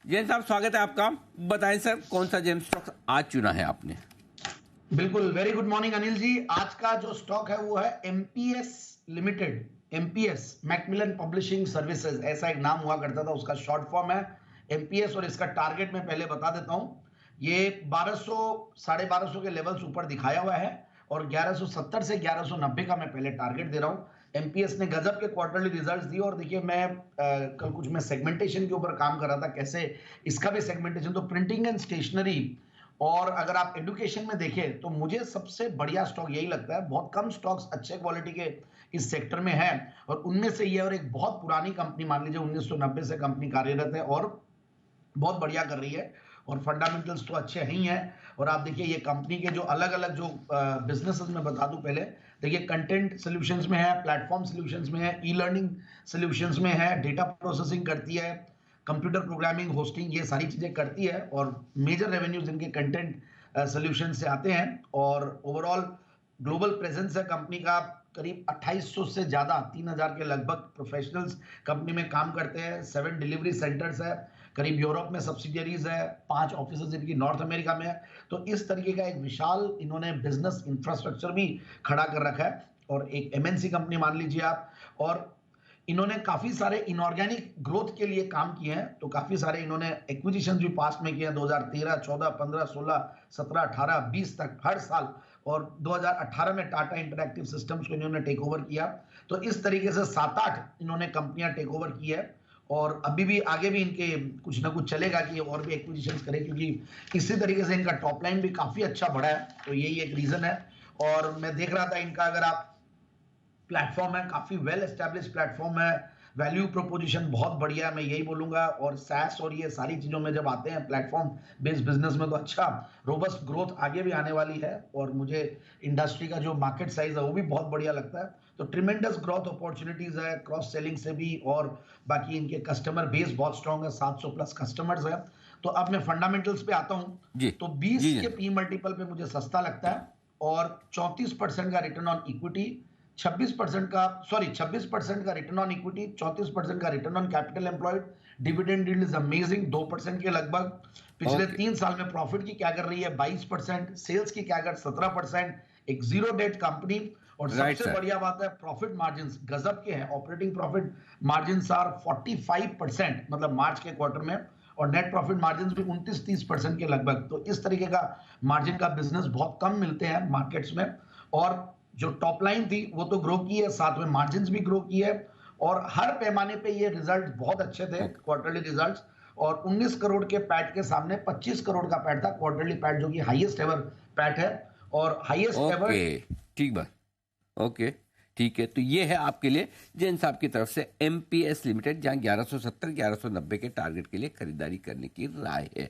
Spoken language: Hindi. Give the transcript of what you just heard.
जैन साहब, स्वागत है आपका। बताएं सर, कौन सा जेम स्टॉक आज चुना है आपने? बिल्कुल, very good morning Anil ji. आज का जो स्टॉक है वो है MPS limited. MPS Macmillan publishing services, ऐसा एक नाम हुआ करता था, उसका शॉर्ट फॉर्म है एमपीएस। और इसका टारगेट मैं पहले बता देता हूं, ये 1200 1250 के लेवल्स ऊपर दिखाया हुआ है और 1170 से 1190 का मैं पहले टारगेट दे रहा हूं। एमपीएस ने गजब के क्वार्टरली रिजल्ट्स दिए और देखिए मैं कल कुछ मैं सेगमेंटेशन के ऊपर काम कर रहा था, कैसे इसका भी सेगमेंटेशन, तो प्रिंटिंग एंड स्टेशनरी और अगर आप एडुकेशन में देखें तो मुझे सबसे बढ़िया स्टॉक यही लगता है। बहुत कम स्टॉक्स अच्छे क्वालिटी के इस सेक्टर में है और उनमें से ये, और एक बहुत पुरानी कंपनी, मान लीजिए 1990 से कंपनी कार्यरत है और बहुत बढ़िया कर रही है और फंडामेंटल्स तो अच्छे ही हैं। और आप देखिए ये कंपनी के जो अलग अलग जो बिजनेसेस में बता दूं पहले, देखिए कंटेंट सॉल्यूशंस में है, प्लेटफॉर्म सॉल्यूशंस में है, ई लर्निंग सॉल्यूशंस में है, डेटा प्रोसेसिंग करती है, कंप्यूटर प्रोग्रामिंग, होस्टिंग, ये सारी चीजें करती है और मेजर रेवेन्यूज इनके कंटेंट सॉल्यूशन से आते हैं। और ओवरऑल ग्लोबल प्रेजेंस है कंपनी का, करीब 2800 से ज्यादा 3000 के लगभग प्रोफेशनल्स कंपनी में काम करते हैं। 7 डिलीवरी सेंटर्स है, करीब यूरोप में सब्सिडियरीज है, 5 ऑफिस इनकी नॉर्थ अमेरिका में है। तो इस तरीके का एक विशाल इन्होंने बिजनेस इंफ्रास्ट्रक्चर भी खड़ा कर रखा है और एक एमएनसी कंपनी मान लीजिए आप। और इन्होंने काफी सारे इनऑर्गेनिक ग्रोथ के लिए काम किए हैं, तो काफी सारे इन्होंने एक्विजिशन भी पास्ट में किए हैं, 2013, 14, 15, 16, 17, 18, 20 तक हर साल। और 2018 में टाटा इंटरैक्टिव सिस्टम्स को इन्होंने टेक ओवर किया। तो इस तरीके से 7-8 इन्होंने कंपनियां टेक ओवर की है और अभी भी आगे भी इनके कुछ ना कुछ चलेगा कि और भी एक्विजिशन करें, क्योंकि इसी तरीके से इनका टॉप लाइन भी काफी अच्छा बढ़ा है। तो यही एक रीजन है। और मैं देख रहा था इनका, अगर आप प्लेटफॉर्म है, काफी वेल एस्टेब्लिश प्लेटफॉर्म है, वैल्यू प्रोपोजिशन बहुत बढ़िया है, मैं यही बोलूंगा। और सैस और ये सारी चीजों में जब आते हैं प्लेटफॉर्म बेस्ड बिजनेस में, तो अच्छा रोबस्ट ग्रोथ आगे भी आने वाली है और मुझे इंडस्ट्री का जो मार्केट साइज है वो भी बहुत बढ़िया लगता है। तो ट्रिमेंडस ग्रोथ अपॉर्चुनिटीज है, क्रॉस सेलिंग से भी, और बाकी इनके कस्टमर बेस बहुत स्ट्रॉन्ग है, 700 प्लस कस्टमर्स है। तो अब मैं फंडामेंटल्स पे आता हूं, जी तो 20 जी के जैन। पी मल्टीपल पे मुझे सस्ता लगता है और 34% का रिटर्न ऑन इक्विटी, 26% का रिटर्न ऑन इक्विटी, 34% का return on capital employed, dividend yield is amazing 2% के लगभग। पिछले ओके 3 साल में प्रॉफिट की क्या कर रही है 22%, सेल्स की क्या कर 17%, एक जीरो डेट कंपनी। और राइट सबसे सर। बढ़िया बात है, प्रॉफिट मार्जिन गजब के हैं, ऑपरेटिंग प्रॉफिट मार्जिन आर 45%, मतलब मार्च के क्वार्टर में, और नेट प्रॉफिट मार्जिन भी 29-30% के लगभग। तो इस तरीके का मार्जिन का बिजनेस बहुत कम मिलते हैं मार्केट्स में। और जो टॉप लाइन थी वो तो ग्रो की है, साथ में मार्जिन भी ग्रो की है और हर पैमाने पे ये रिजल्ट बहुत अच्छे थे, ओके क्वार्टरली रिजल्ट्स। और 19 करोड़ के पैट के सामने 25 करोड़ का पैट था, क्वार्टरली पैट, जो कि हाईएस्ट एवर पैट है और हाईएस्ट एवर। ओके, ठीक बात। ओके ठीक है, तो ये है आपके लिए जैन साहब की तरफ से एमपीएस लिमिटेड, जहां 1170 1190 के टारगेट के लिए खरीदारी करने की राय है।